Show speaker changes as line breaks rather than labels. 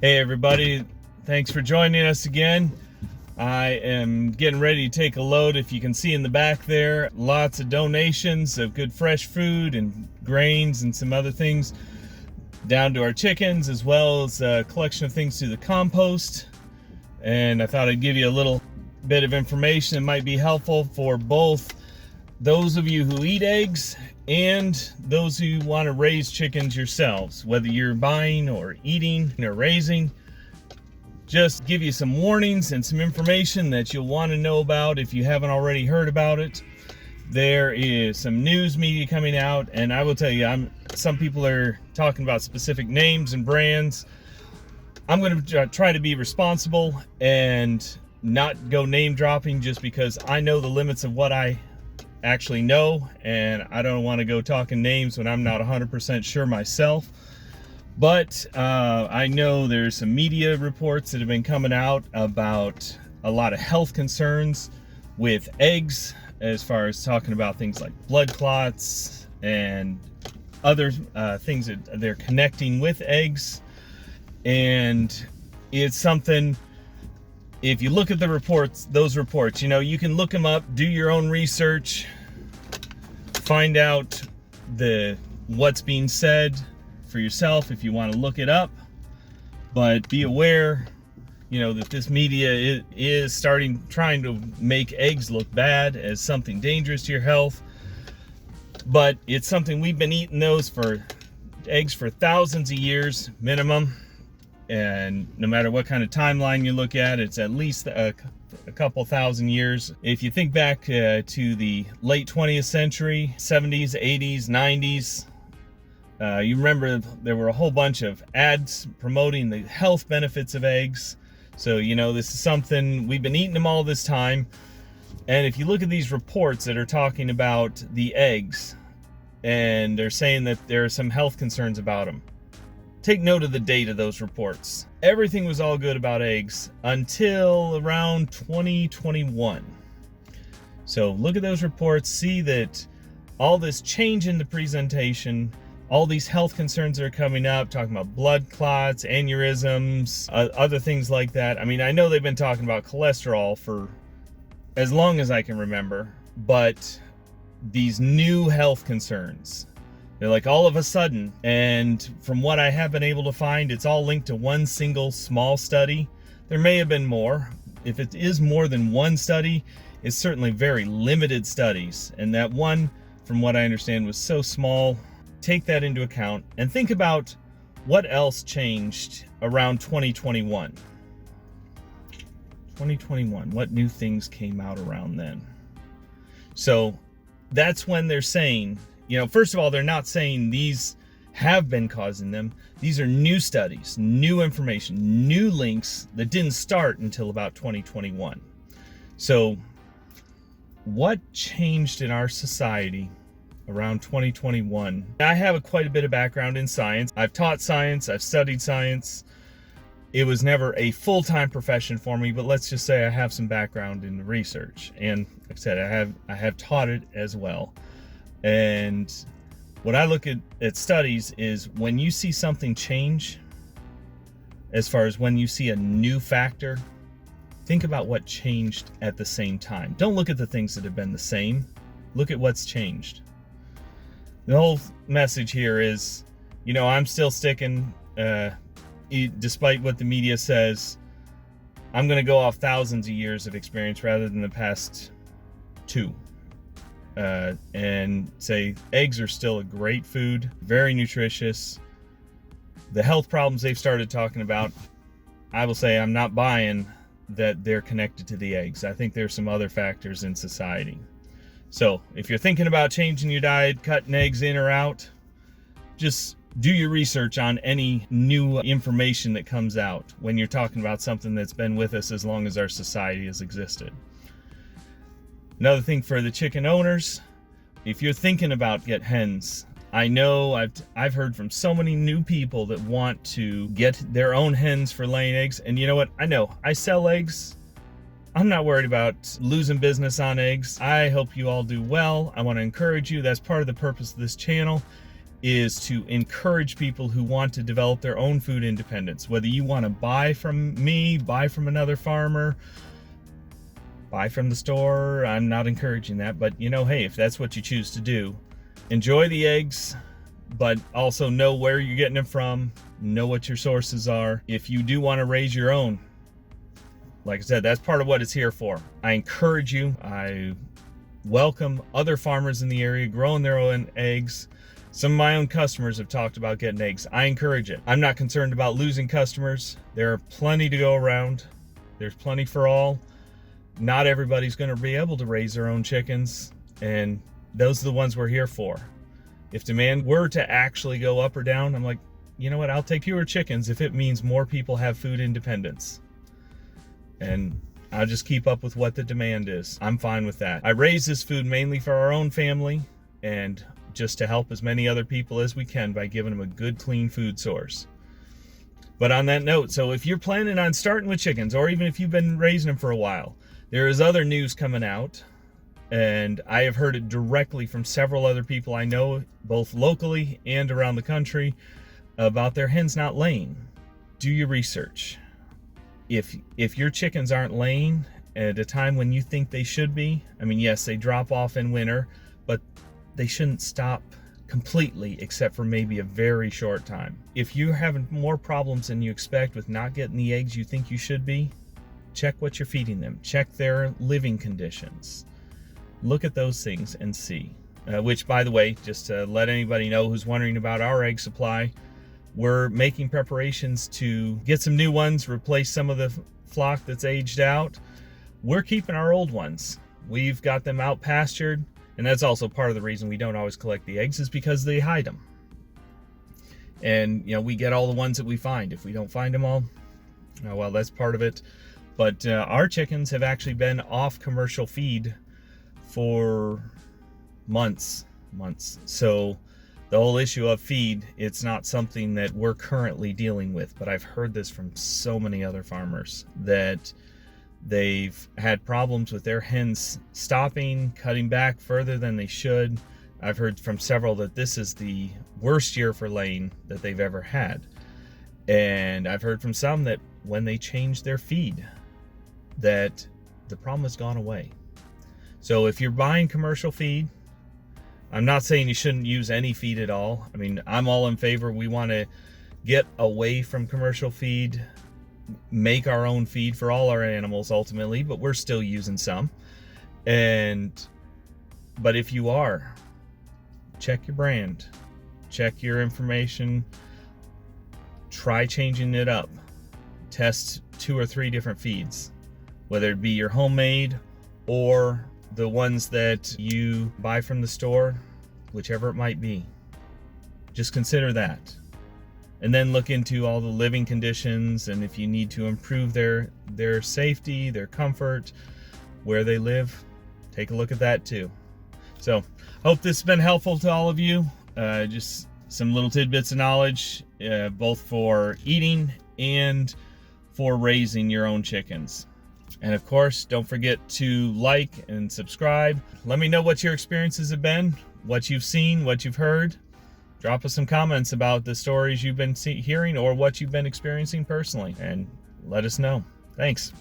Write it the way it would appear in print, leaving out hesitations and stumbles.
Hey everybody, thanks for joining us again. I am getting ready to take a load. If you can see in the back there, lots of donations of good fresh food and grains and some other things down to our chickens, as well as a collection of things to the compost. And I thought I'd give you a little bit of information that might be helpful for both those of you who eat eggs and those who want to raise chickens yourselves, whether you're buying or eating or raising. Just give you some warnings and some information that you'll want to know about if you haven't already heard about it. There is some news media coming out, and I will tell you, some people are talking about specific names and brands. I'm going to try to be responsible and not go name dropping, just because I know the limits of what I actually know, and I don't want to go talking names when I'm not 100% sure myself. But I know there's some media reports that have been coming out about a lot of health concerns with eggs, as far as talking about things like blood clots and other things that they're connecting with eggs. And it's something, if you look at the reports, those reports, you can look them up, do your own research, find out what's being said for yourself if you want to look it up. But be aware, that this media is trying to make eggs look bad as something dangerous to your health. But it's something we've been eating eggs for thousands of years minimum. And no matter what kind of timeline you look at, it's at least a couple thousand years. If you think back to the late 20th century, 70s, 80s, 90s, you remember there were a whole bunch of ads promoting the health benefits of eggs. So, this is something, we've been eating them all this time. And if you look at these reports that are talking about the eggs, and they're saying that there are some health concerns about them, take note of the date of those reports. Everything was all good about eggs until around 2021. So look at those reports, see that all this change in the presentation, all these health concerns that are coming up, talking about blood clots, aneurysms, other things like that. I mean, I know they've been talking about cholesterol for as long as I can remember, but these new health concerns, they're like all of a sudden, and from what I have been able to find, it's all linked to one single small study. There may have been more. If it is more than one study, it's certainly very limited studies. And that one, from what I understand, was so small. Take that into account and think about what else changed around 2021. 2021, what new things came out around then? So that's when they're saying, first of all, they're not saying these have been causing them. These are new studies, new information, new links that didn't start until about 2021. So what changed in our society around 2021? I have quite a bit of background in science. I've taught science, I've studied science. It was never a full-time profession for me, but let's just say I have some background in research. And like I said, I have taught it as well. And what I look at studies is when you see something change, as far as when you see a new factor, think about what changed at the same time. Don't look at the things that have been the same. Look at what's changed. The whole message here is, I'm still sticking, despite what the media says, I'm going to go off thousands of years of experience rather than the past 2. And say eggs are still a great food, very nutritious. The health problems they've started talking about, I will say I'm not buying that they're connected to the eggs. I think there's some other factors in society. So if you're thinking about changing your diet, cutting eggs in or out, just do your research on any new information that comes out when you're talking about something that's been with us as long as our society has existed. Another thing for the chicken owners, if you're thinking about get hens, I know I've heard from so many new people that want to get their own hens for laying eggs. And you know what? I know I sell eggs. I'm not worried about losing business on eggs. I hope you all do well. I want to encourage you. That's part of the purpose of this channel. is to encourage people who want to develop their own food independence. Whether you want to buy from me, buy from another farmer, buy from the store, I'm not encouraging that, but hey, if that's what you choose to do, enjoy the eggs, but also know where you're getting them from, know what your sources are. If you do want to raise your own, like I said, that's part of what it's here for. I encourage you, I welcome other farmers in the area growing their own eggs. Some of my own customers have talked about getting eggs. I encourage it. I'm not concerned about losing customers. There are plenty to go around. There's plenty for all. Not everybody's going to be able to raise their own chickens, and those are the ones we're here for. If demand were to actually go up or down, I'm like, you know what, I'll take fewer chickens if it means more people have food independence. And I'll just keep up with what the demand is. I'm fine with that. I raise this food mainly for our own family and just to help as many other people as we can by giving them a good, clean food source. But on that note, so if you're planning on starting with chickens, or even if you've been raising them for a while, there is other news coming out, and I have heard it directly from several other people I know, both locally and around the country, about their hens not laying. Do your research. If your chickens aren't laying at a time when you think they should be, I mean, yes, they drop off in winter, but they shouldn't stop completely except for maybe a very short time. If you're having more problems than you expect with not getting the eggs you think you should be, check what you're feeding them. Check their living conditions. Look at those things and see. Which, by the way, just to let anybody know who's wondering about our egg supply, we're making preparations to get some new ones, replace some of the flock that's aged out. We're keeping our old ones. We've got them out pastured. And that's also part of the reason we don't always collect the eggs, is because they hide them. And, we get all the ones that we find. If we don't find them all, oh, well, that's part of it. But our chickens have actually been off commercial feed for months. So the whole issue of feed, it's not something that we're currently dealing with. But I've heard this from so many other farmers that they've had problems with their hens stopping, cutting back further than they should. I've heard from several that this is the worst year for laying that they've ever had. And I've heard from some that when they changed their feed, that the problem has gone away. So if you're buying commercial feed, I'm not saying you shouldn't use any feed at all. I mean, I'm all in favor. We want to get away from commercial feed, make our own feed for all our animals ultimately, but we're still using some. But if you are, check your brand, check your information, try changing it up, test 2 or 3 different feeds, whether it be your homemade or the ones that you buy from the store, whichever it might be. Just consider that. And then look into all the living conditions, and if you need to improve their safety, their comfort, where they live, take a look at that too. So, hope this has been helpful to all of you. Just some little tidbits of knowledge, both for eating and for raising your own chickens. And of course, don't forget to like and subscribe. Let me know what your experiences have been, what you've seen, what you've heard. Drop us some comments about the stories you've been hearing or what you've been experiencing personally, and let us know. Thanks.